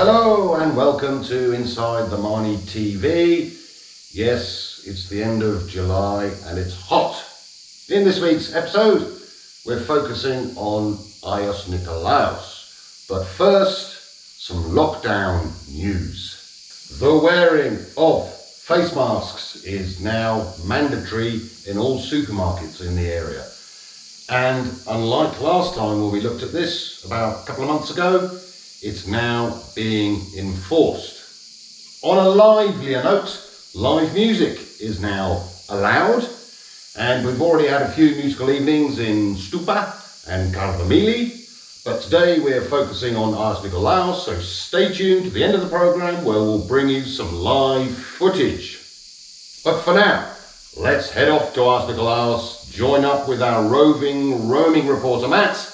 Hello and welcome to Inside the Mani TV. Yes, it's the end of July and it's hot. In this week's episode, we're focusing on Agios Nikolaos. But first, some lockdown news. The wearing of face masks is now mandatory in all supermarkets in the area. And unlike last time when we looked at this about a couple of months ago, it's now being enforced. On a livelier note, live music is now allowed, and we've already had a few musical evenings in Stupa and Kardamili, but today we're focusing on Agios Nikolaos, so stay tuned to the end of the program where we'll bring you some live footage. But for now, let's head off to Agios Nikolaos, join up with our roaming reporter Matt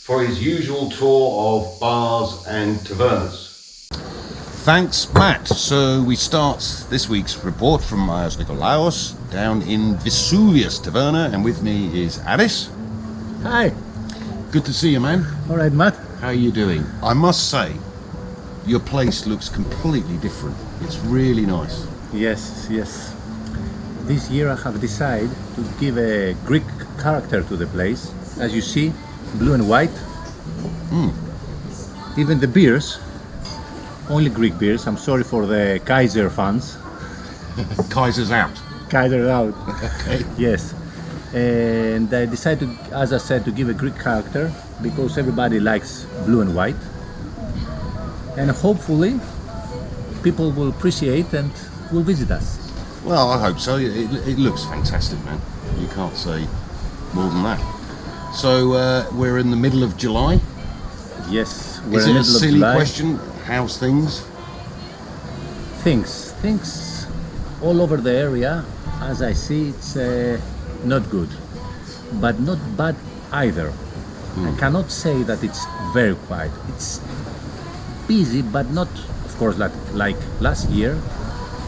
for his usual tour of bars and tavernas. Thanks, Matt. So we start this week's report from Agios Nikolaos down in Vesuvius Taverna, and with me is Addis. Hi. Good to see you, man. All right, Matt. How are you doing? I must say, your place looks completely different. It's really nice. Yes. This year I have decided to give a Greek character to the place. As you see, blue and white. Even the beers, only Greek beers. I'm sorry for the Kaiser fans. Kaiser's out. Kaiser out. Okay. Yes. And I decided, as I said, to give a Greek character because everybody likes blue and white. And hopefully people will appreciate and will visit us. Well, I hope so. It looks fantastic, man. You can't say more than that. So we're in the middle of July. Yes, we're Is in it the a middle of silly July. question? How's things? Things all over the area, as I see, it's not good, but not bad either. I cannot say that it's very quiet. It's busy, but not, of course, like last year.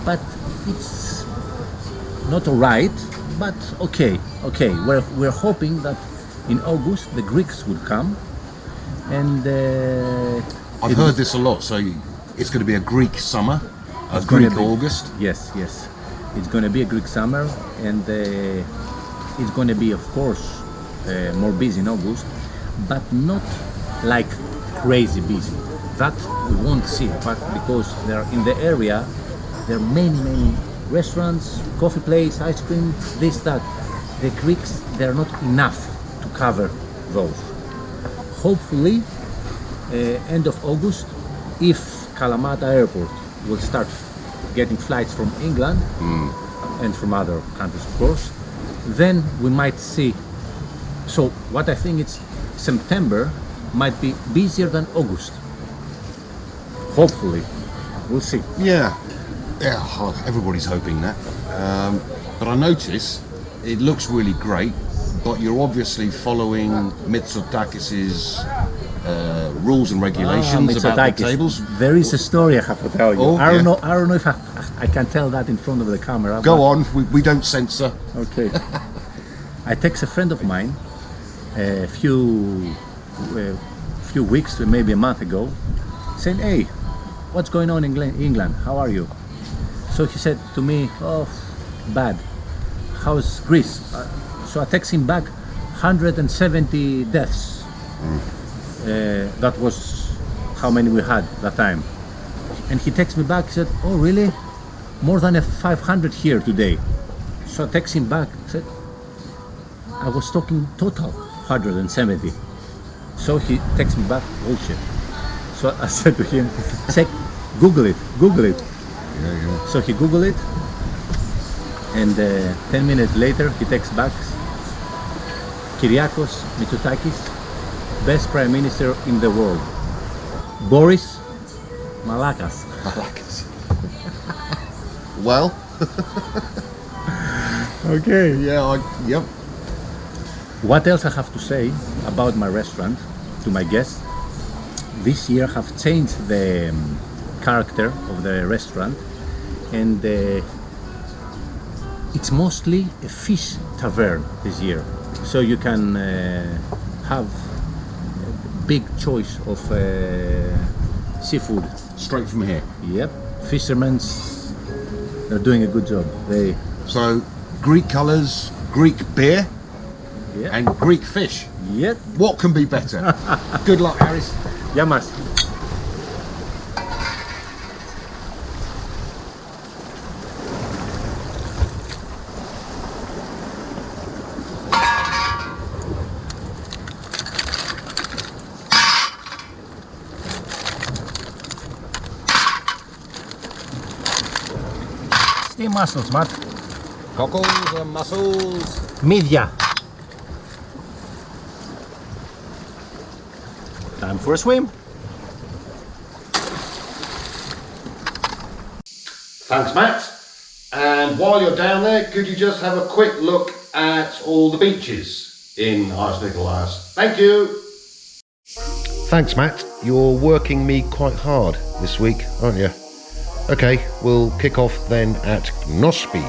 But it's not alright, but okay. We're hoping that in August the Greeks will come, and I've heard this a lot. So it's going to be a Greek summer, a Greek August. Yes. It's going to be a Greek summer, and it's going to be, of course, more busy in August, but not like crazy busy. That we won't see, but because there in the area there are many restaurants, coffee places, ice cream, this, that. The Greeks, they're not enough to cover those. Hopefully, end of August, if Kalamata Airport will start getting flights from England and from other countries, of course, then we might see. So what I think it's September might be busier than August. Hopefully, we'll see. Yeah, everybody's hoping that. But I notice it looks really great, but you're obviously following Mitsotakis's rules and regulations about the tables. There is a story I have to tell you. Oh, I don't know if I can tell that in front of the camera. Go on, we don't censor. Okay. I text a friend of mine a few weeks, maybe a month ago, saying, "Hey, what's going on in England? How are you?" So he said to me, "Oh, bad. How's Greece?" So I text him back, 170 deaths. That was how many we had that time. And he texted me back, he said, "Oh really? More than 500 here today." So I text him back, said, "I was talking total 170. So he texted me back, "Bullshit." So I said to him, "Check, Google it. Yeah. So he Googled it, and 10 minutes later he texts back, "Kyriakos Mitsotakis, best prime minister in the world. Boris, Malakas." Well. Okay. Yeah. Yep. What else I have to say about my restaurant to my guests? This year I have changed the character of the restaurant, and it's mostly a fish tavern this year. So you can have a big choice of seafood straight from here. Yep. Fishermen's, they're doing a good job. So Greek colours, Greek beer, Yep. and Greek fish. Yep. What can be better? Good luck, Harris. Γεια μας. Τι mussels, Matt? Cockles and mussels. Μύδια. Time for a swim. Thanks, Matt. And while you're down there, could you just have a quick look at all the beaches in Agios Nikolaos? Thank you. Thanks, Matt. You're working me quite hard this week, aren't you? Okay, we'll kick off then at Gnospi.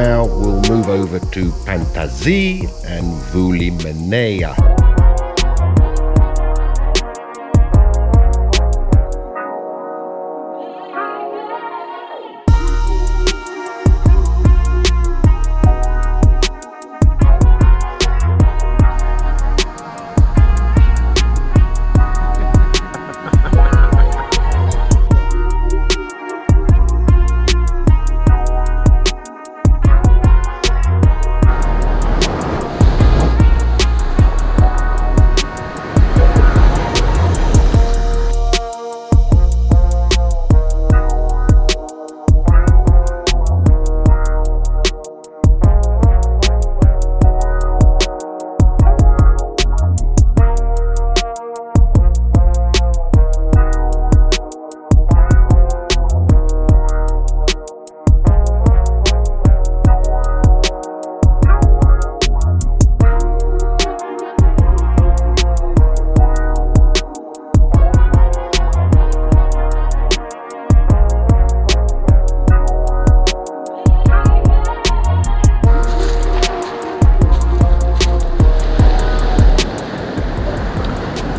Now we'll move over to Pantazi and Voulimenea.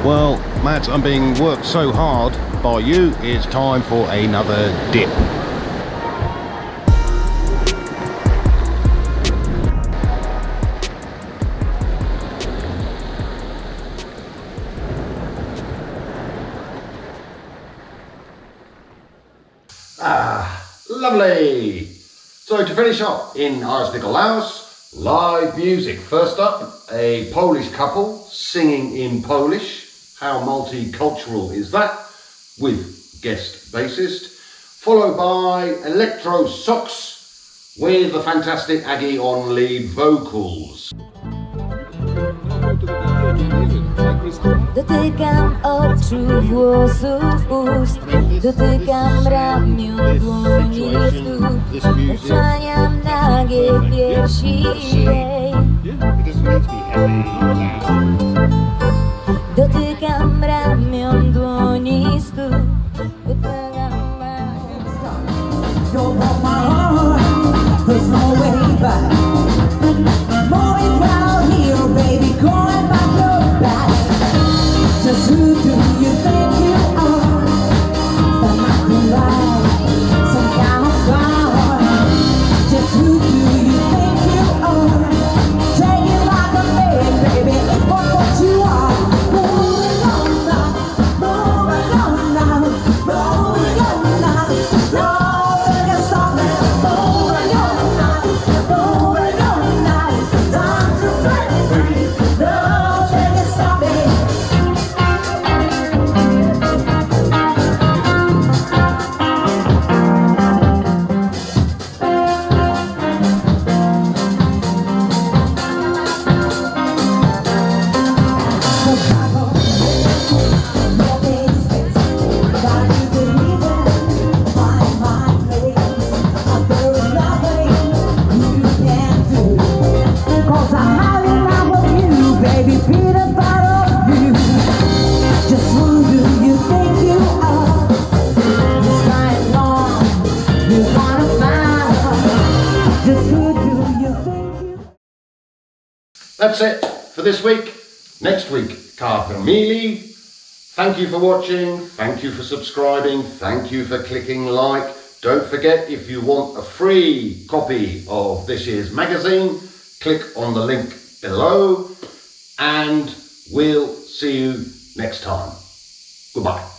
Well, Matt, I'm being worked so hard by you, it's time for another dip. Lovely! So to finish up in Agios Nikolaos, live music. First up, a Polish couple singing in Polish. How multicultural is that? With guest bassist. Followed by Electro Socks with the fantastic Aggie on lead vocals. Dotykam oczu, włosów, ust, dotykam ramion, dłoni, stóp, odsłaniam nagie piersi jej. Dotykam ramion, dłoni, stóp, dotykam ramion. You're on my heart, there's no way back. Moving round here, baby, going back your back. Just who do you think you are? That might be right, some kind of star. Just who do you think you are? Take That's it for this week. Next week, Carfamili. Thank you for watching. Thank you for subscribing. Thank you for clicking like. Don't forget, if you want a free copy of this year's magazine, click on the link below, and we'll see you next time. Goodbye.